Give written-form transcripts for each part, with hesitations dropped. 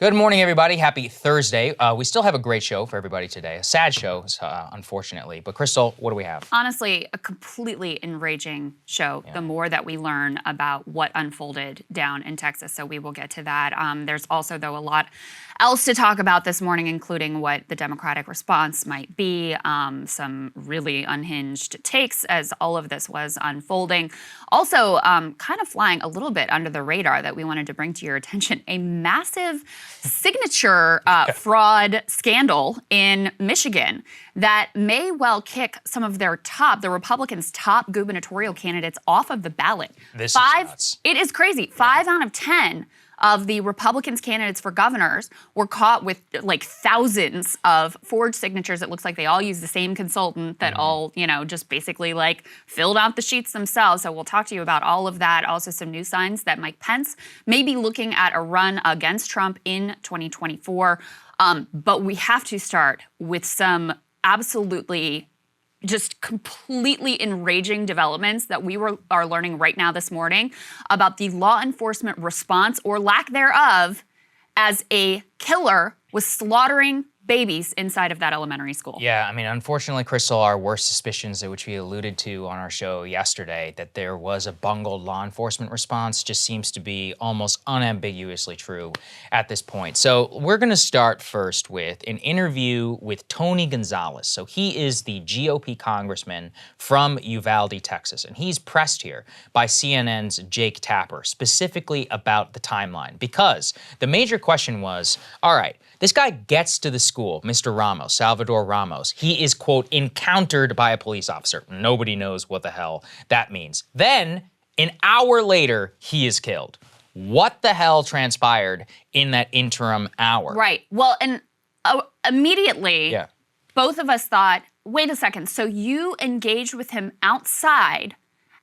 Good morning, everybody. Happy Thursday. We still have a great show for everybody today. A sad show, unfortunately. But Krystal, what do we have? Honestly, a completely enraging show. The more that we learn about what unfolded down in Texas, so we will get to that. There's also, though, a lot else to talk about this morning, including what the Democratic response might be, some really unhinged takes as all of this was unfolding. Also, kind of flying a little bit under the radar that we wanted to bring to your attention, a massive signature fraud scandal in Michigan that may well kick some of the Republicans' top gubernatorial candidates off of the ballot. This is nuts. It is crazy. 5 out of 10 of the Republicans' candidates for governors were caught with like thousands of forged signatures. It looks like they all used the same consultant that all, just basically like filled out the sheets themselves. So we'll talk to you about all of that. Also some new signs that Mike Pence may be looking at a run against Trump in 2024. But we have to start with some absolutely just completely enraging developments that we are learning right now this morning about the law enforcement response or lack thereof as a killer was slaughtering babies inside of that elementary school. Yeah, I mean, unfortunately, Krystal, our worst suspicions, which we alluded to on our show yesterday, that there was a bungled law enforcement response, just seems to be almost unambiguously true at this point. So we're going to start first with an interview with Tony Gonzalez. So he is the GOP congressman from Uvalde, Texas, and he's pressed here by CNN's Jake Tapper, specifically about the timeline, because the major question was, all right, this guy gets to the school, Mr. Ramos, Salvador Ramos. He is, quote, encountered by a police officer. Nobody knows what the hell that means. Then, an hour later, he is killed. What the hell transpired in that interim hour? Right. Well, and immediately, both of us thought, wait a second, so you engaged with him outside,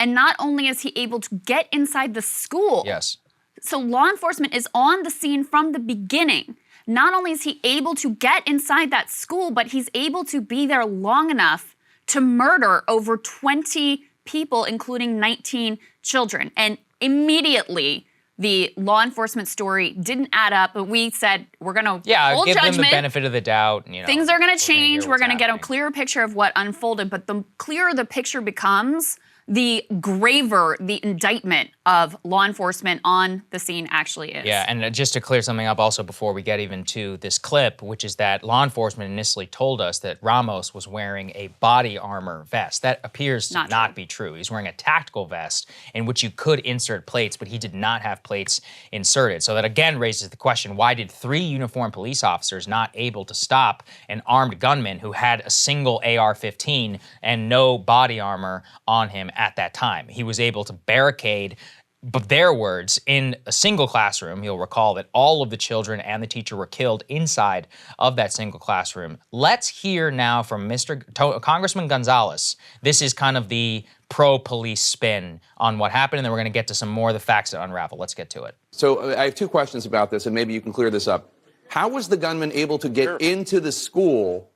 and not only is he able to get inside the school. Yes. So law enforcement is on the scene from the beginning. Not only is he able to get inside that school, but he's able to be there long enough to murder over 20 people, including 19 children. And immediately, the law enforcement story didn't add up, but we said we're going to hold judgment. Give them the benefit of the doubt. Things are going to change. We're going to get a clearer picture of what unfolded. But the clearer the picture becomes, the graver the indictment of law enforcement on the scene actually is. Yeah, and just to clear something up also before we get even to this clip, which is that law enforcement initially told us that Ramos was wearing a body armor vest. That appears to not be true. He's wearing a tactical vest in which you could insert plates, but he did not have plates inserted. So that again raises the question, why did 3 uniformed police officers not able to stop an armed gunman who had a single AR-15 and no body armor on him at that time? He was able to barricade, but their words, in a single classroom. You'll recall that all of the children and the teacher were killed inside of that single classroom. Let's hear now from Congressman Gonzalez. This is kind of the pro-police spin on what happened, and then we're going to get to some more of the facts that unravel. Let's get to it. So I have 2 questions about this, and maybe you can clear this up. How was the gunman able to get into the school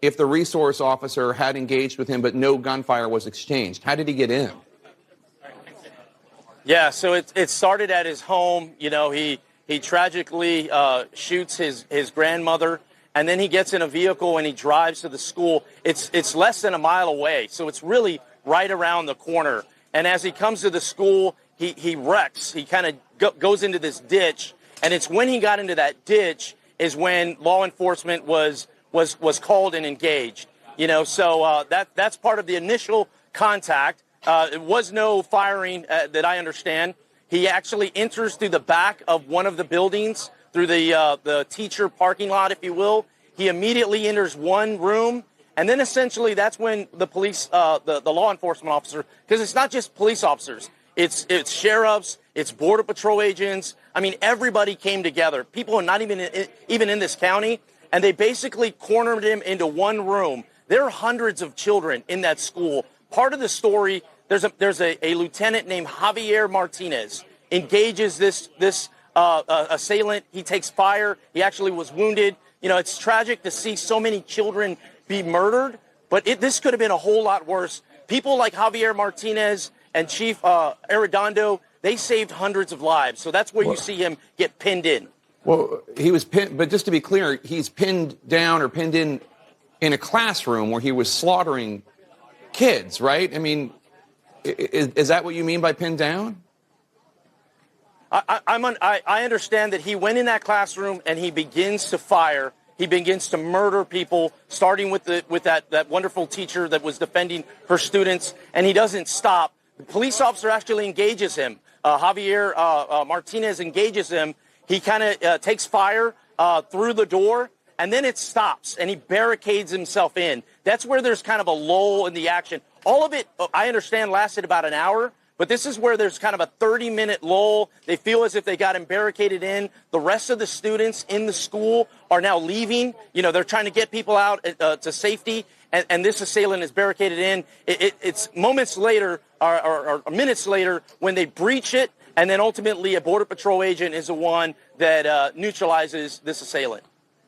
if the resource officer had engaged with him but no gunfire was exchanged? How did he get in? Yeah, so it started at his home. He tragically shoots his grandmother, and then he gets in a vehicle and he drives to the school. It's less than a mile away, so it's really right around the corner. And as he comes to the school, he wrecks. He kind of goes into this ditch, and it's when he got into that ditch is when law enforcement was called and engaged. So that's part of the initial contact. There was no firing that I understand. He actually enters through the back of one of the buildings, through the teacher parking lot, if you will. He immediately enters one room, and then essentially that's when the police, the law enforcement officer, because it's not just police officers, it's sheriffs, it's Border Patrol agents. I mean, everybody came together. People are not even in this county, and they basically cornered him into one room. There are hundreds of children in that school. Part of the story, there's a lieutenant named Javier Martinez engages this assailant. He takes fire. He actually was wounded. It's tragic to see so many children be murdered, but this could have been a whole lot worse. People like Javier Martinez and Chief Arredondo, they saved hundreds of lives. So that's where you see him get pinned in. Well, he was pinned, but just to be clear, he's pinned down or pinned in a classroom where he was slaughtering kids, right? I mean, is that what you mean by pinned down? I understand that he went in that classroom and he begins to fire. He begins to murder people, starting with that wonderful teacher that was defending her students, and he doesn't stop. The police officer actually engages him. Javier Martinez engages him. He kind of takes fire through the door, and then it stops, and he barricades himself in. That's where there's kind of a lull in the action. All of it, I understand, lasted about an hour, but this is where there's kind of a 30-minute lull. They feel as if they got him barricaded in. The rest of the students in the school are now leaving. You know, they're trying to get people out to safety, and this assailant is barricaded in. It's moments later or minutes later when they breach it, and then ultimately a Border Patrol agent is the one that neutralizes this assailant.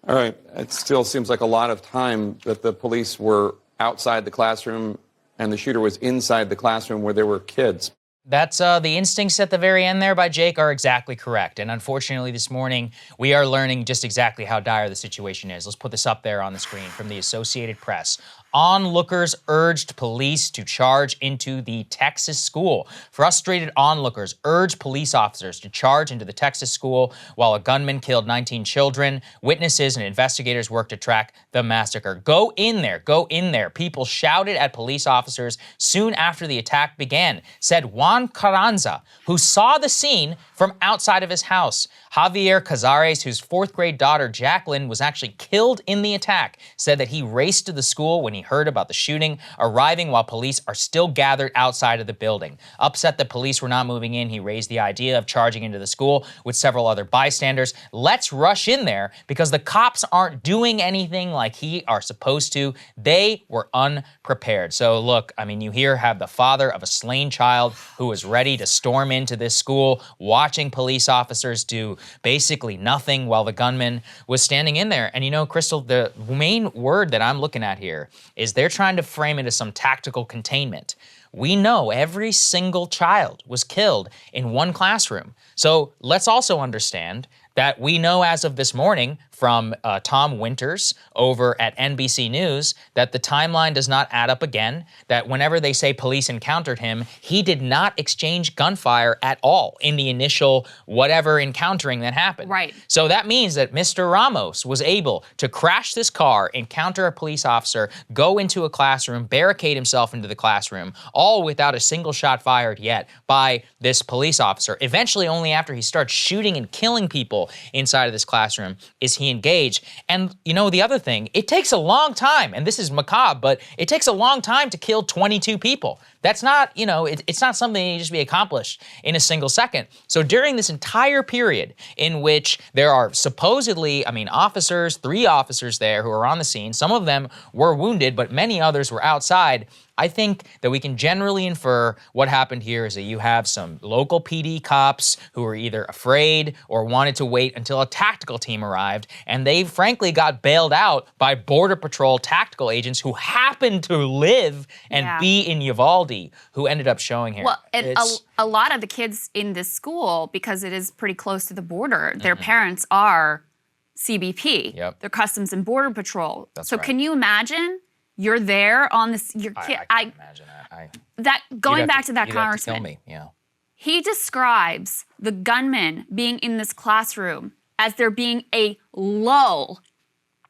All right. It still seems like a lot of time that the police were outside the classroom and the shooter was inside the classroom where there were kids. That's the instincts at the very end there by Jake are exactly correct. And unfortunately this morning, we are learning just exactly how dire the situation is. Let's put this up there on the screen from the Associated Press. Onlookers urged police to charge into the Texas school. Frustrated onlookers urged police officers to charge into the Texas school while a gunman killed 19 children. Witnesses and investigators worked to track the massacre. Go in there, go in there. People shouted at police officers soon after the attack began, said Juan Carranza, who saw the scene from outside of his house. Javier Cazares, whose fourth grade daughter Jacqueline was actually killed in the attack, said that he raced to the school when he heard about the shooting, arriving while police are still gathered outside of the building. Upset that police were not moving in, he raised the idea of charging into the school with several other bystanders. Let's rush in there because the cops aren't doing anything like he are supposed to. They were unprepared. So look, I mean, you here have the father of a slain child who was ready to storm into this school, watching police officers do basically nothing while the gunman was standing in there. And you know, Krystal, the main word that I'm looking at here is they're trying to frame it as some tactical containment. We know every single child was killed in one classroom. So let's also understand that we know as of this morning from Tom Winters over at NBC News that the timeline does not add up again, that whenever they say police encountered him, he did not exchange gunfire at all in the initial whatever encountering that happened. Right. So that means that Mr. Ramos was able to crash this car, encounter a police officer, go into a classroom, barricade himself into the classroom, all without a single shot fired yet by this police officer. Eventually, only after he starts shooting and killing people inside of this classroom is he engaged. And you know, the other thing, it takes a long time, and this is macabre, but it takes a long time to kill 22 people. That's not, you know, it's not something that can just be accomplished in a single second. So during this entire period in which there are supposedly, I mean, officers, 3 officers there who are on the scene, some of them were wounded, but many others were outside. I think that we can generally infer what happened here is that you have some local PD cops who were either afraid or wanted to wait until a tactical team arrived, and they frankly got bailed out by Border Patrol tactical agents who happened to live and be in Uvalde, who ended up showing here. Well, and a lot of the kids in this school, because it is pretty close to the border, their parents are CBP. Yep. They're Customs and Border Patrol. That's so right. Can you imagine? You're there on this. Your kid. I can't imagine that. Going back to that you'd have to congressman. kill me. Yeah. He describes the gunman being in this classroom as there being a lull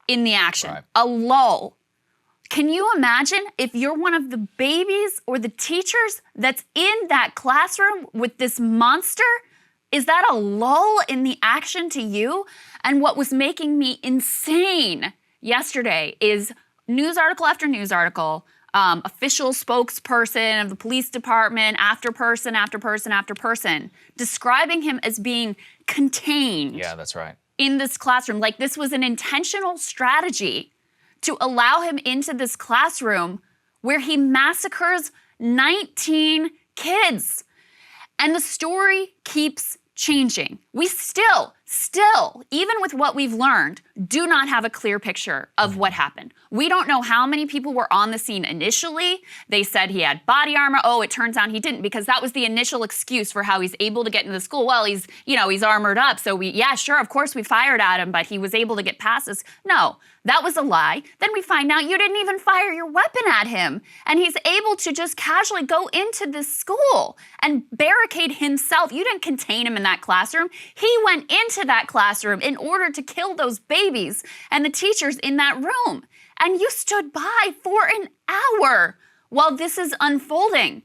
in the action. Right. A lull. Can you imagine if you're one of the babies or the teachers that's in that classroom with this monster? Is that a lull in the action to you? And what was making me insane yesterday is news article after news article, official spokesperson of the police department, after person, after person, after person, describing him as being contained. Yeah, that's right. In this classroom. Like this was an intentional strategy to allow him into this classroom where he massacres 19 kids. And the story keeps changing. We still still, even with what we've learned, do not have a clear picture of what happened. We don't know how many people were on the scene initially. They said he had body armor. Oh, it turns out he didn't, because that was the initial excuse for how he's able to get into the school. Well, he's armored up. So of course we fired at him, but he was able to get past us. No, that was a lie. Then we find out you didn't even fire your weapon at him. And he's able to just casually go into this school and barricade himself. You didn't contain him in that classroom. He went into that classroom in order to kill those babies and the teachers in that room. And you stood by for an hour while this is unfolding.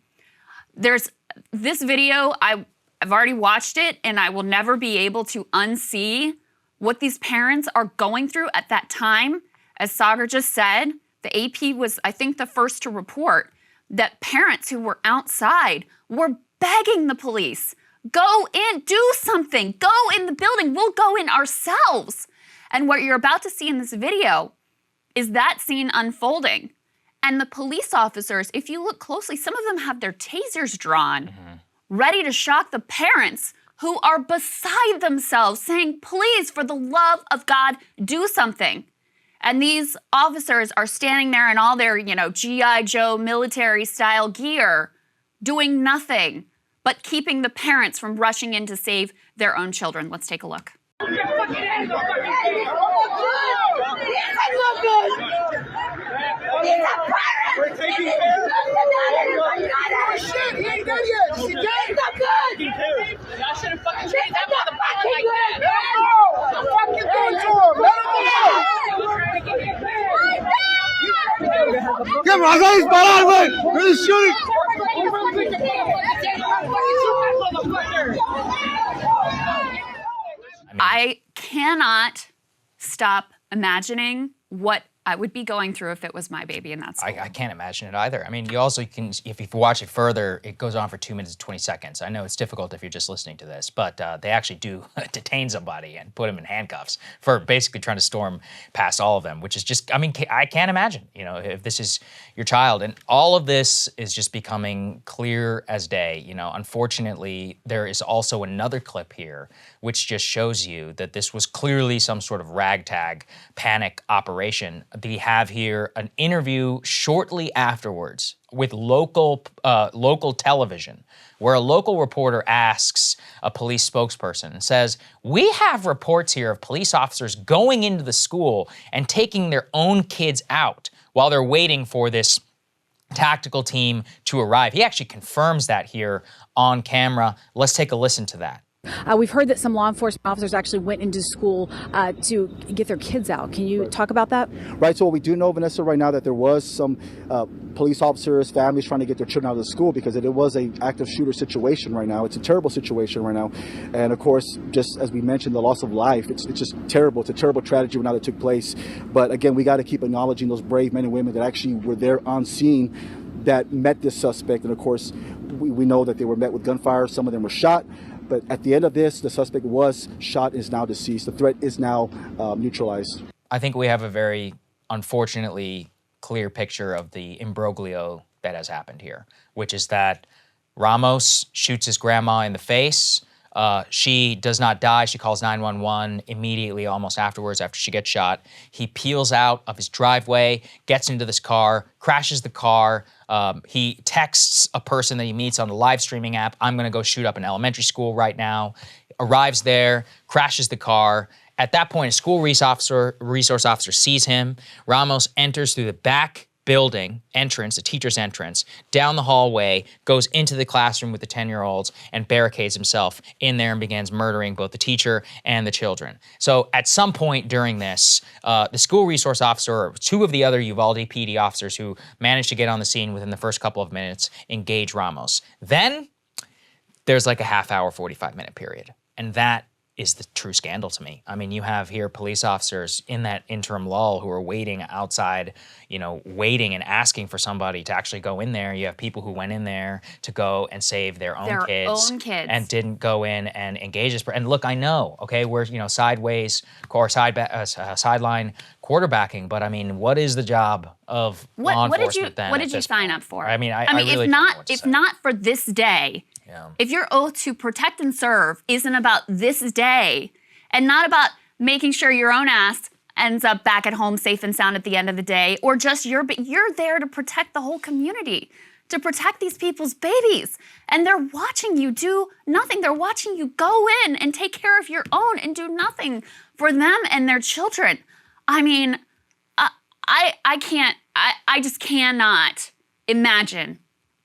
There's this video, I've already watched it, and I will never be able to unsee what these parents are going through at that time. As Saagar just said, the AP was, I think, the first to report that parents who were outside were begging the police, go in, do something, go in the building, we'll go in ourselves. And what you're about to see in this video is that scene unfolding. And the police officers, if you look closely, some of them have their tasers drawn, ready to shock the parents who are beside themselves, saying, please, for the love of God, do something. And these officers are standing there in all their, G.I. Joe military-style gear, doing nothing but keeping the parents from rushing in to save their own children. Let's take a look. We're taking care of shit, he ain't done yet. He's not good. Y'all shouldn't fucking treat that motherfucker like that. No! The fuck you doing to him? Come on, guys, parar, güey. We're shooting. I cannot stop imagining what I would be going through if it was my baby in that school. I can't imagine it either. I mean, you also can, if you watch it further, it goes on for 2 minutes and 20 seconds. I know it's difficult if you're just listening to this, but they actually do detain somebody and put him in handcuffs for basically trying to storm past all of them, which is just, I mean, I can't imagine, if this is your child. And all of this is just becoming clear as day. Unfortunately, there is also another clip here which just shows you that this was clearly some sort of ragtag panic operation. We have here an interview shortly afterwards with local television, where a local reporter asks a police spokesperson and says, we have reports here of police officers going into the school and taking their own kids out while they're waiting for this tactical team to arrive. He actually confirms that here on camera. Let's take a listen to that. We've heard that some law enforcement officers actually went into school to get their kids out. Can you talk about that? Right. So what we do know, Vanessa, right now that there was some police officers, families trying to get their children out of the school because it was an active shooter situation right now. It's a terrible situation right now. And of course, just as we mentioned, the loss of life, it's just terrible. It's a terrible tragedy right now that took place. But again, we got to keep acknowledging those brave men and women that actually were there on scene that met this suspect. And of course, we know that they were met with gunfire. Some of them were shot. But at the end of this, the suspect was shot and is now deceased. The threat is now neutralized. I think we have a very, unfortunately, clear picture of the imbroglio that has happened here, which is that Ramos shoots his grandma in the face. She does not die. She calls 911 immediately, almost afterwards, after she gets shot. He peels out of his driveway, gets into this car, crashes the car. He texts a person that he meets on the live streaming app, I'm gonna go shoot up an elementary school right now. Arrives there, crashes the car. At that point, a school resource officer sees him. Ramos enters through the back building entrance, the teacher's entrance, down the hallway, goes into the classroom with the 10-year-olds and barricades himself in there and begins murdering both the teacher and the children. So at some point during this, the school resource officer, or two of the other Uvalde PD officers who managed to get on the scene within the first couple of minutes, engage Ramos. Then there's like a half-hour, 45-minute period. And that is the true scandal to me. I mean, you have here police officers in that interim lull who are waiting outside, waiting and asking for somebody to actually go in there. You have people who went in there to go and save their own kids and didn't go in and engage this. And look, I know, okay, we're, sideways or sideline quarterbacking, but I mean, what is the job of law enforcement then? What did you sign up for? I mean, I really if don't know what to say. not for this day, Yeah. If your oath to protect and serve isn't about this day and not about making sure your own ass ends up back at home safe and sound at the end of the day, or just you're there to protect the whole community, to protect these people's babies. And they're watching you do nothing. They're watching you go in and take care of your own and do nothing for them and their children. I mean, I just cannot imagine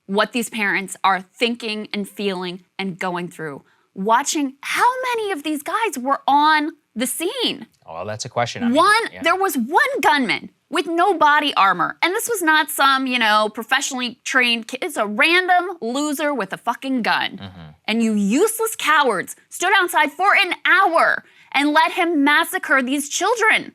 what these parents are thinking and feeling and going through. Watching how many of these guys were on the scene. Oh, that's a question. I mean, yeah. There was one gunman with no body armor. And this was not some, professionally trained kid. It's a random loser with a fucking gun. And you useless cowards stood outside for an hour and let him massacre these children.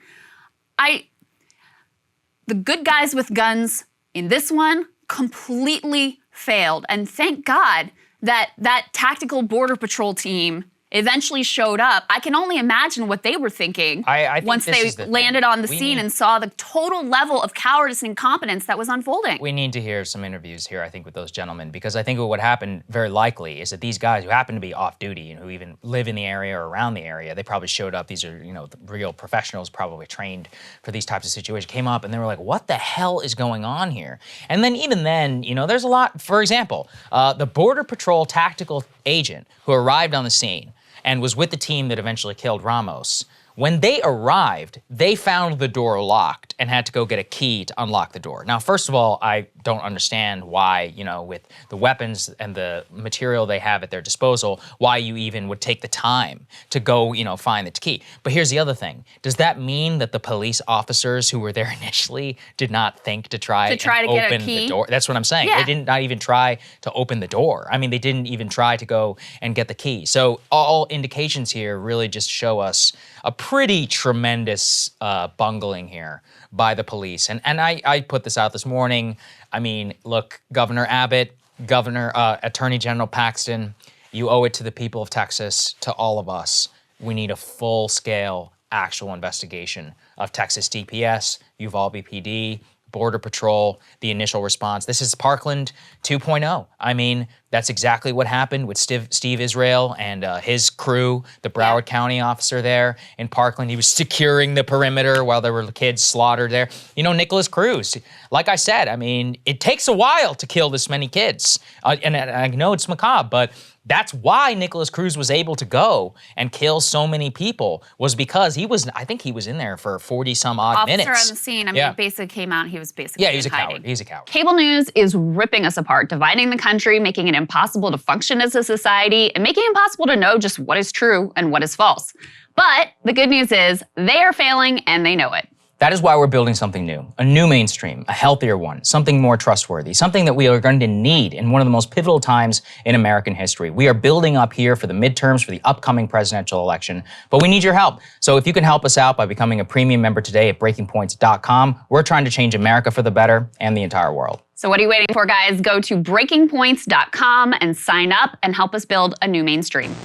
The good guys with guns in this one completely failed. And thank God that tactical border patrol team eventually showed up. I can only imagine what they were thinking once they landed on the scene and saw the total level of cowardice and incompetence that was unfolding. We need to hear some interviews here, I think, with those gentlemen, because I think what happened very likely is that these guys who happen to be off duty and who even live in the area or around the area, they probably showed up. These are, the real professionals, probably trained for these types of situations, came up and they were like, what the hell is going on here? And then even then, there's a lot. For example, the Border Patrol tactical agent who arrived on the scene and was with the team that eventually killed Ramos. When they arrived, they found the door locked and had to go get a key to unlock the door. Now, first of all, I don't understand why, with the weapons and the material they have at their disposal, why you even would take the time to go, find the key. But here's the other thing. Does that mean that the police officers who were there initially did not think to try to get a open key? The door? That's what I'm saying. Yeah. They did not even try to open the door. I mean, they didn't even try to go and get the key. So all indications here really just show us a pretty tremendous bungling here by the police. And I put this out this morning. I mean, look, Governor Abbott, Attorney General Paxton, you owe it to the people of Texas, to all of us. We need a full-scale actual investigation of Texas DPS, Uvalde PD, Border Patrol, the initial response. This is Parkland 2.0. I mean, that's exactly what happened with Steve Israel and his crew, the Broward County officer there in Parkland. He was securing the perimeter while there were kids slaughtered there. Nicholas Cruz, like I said, I mean, it takes a while to kill this many kids. And I know it's macabre, but that's why Nicholas Cruz was able to go and kill so many people, was because I think he was in there for 40 some odd minutes. Officer on the scene, it basically came out, he was basically he was a coward. He's a coward. Cable news is ripping us apart, dividing the country, making it impossible to function as a society, and making it impossible to know just what is true and what is false. But the good news is they are failing and they know it. That is why we're building something new, a new mainstream, a healthier one, something more trustworthy, something that we are going to need in one of the most pivotal times in American history. We are building up here for the midterms, for the upcoming presidential election, but we need your help. So if you can help us out by becoming a premium member today at breakingpoints.com, we're trying to change America for the better and the entire world. So what are you waiting for, guys? Go to breakingpoints.com and sign up and help us build a new mainstream.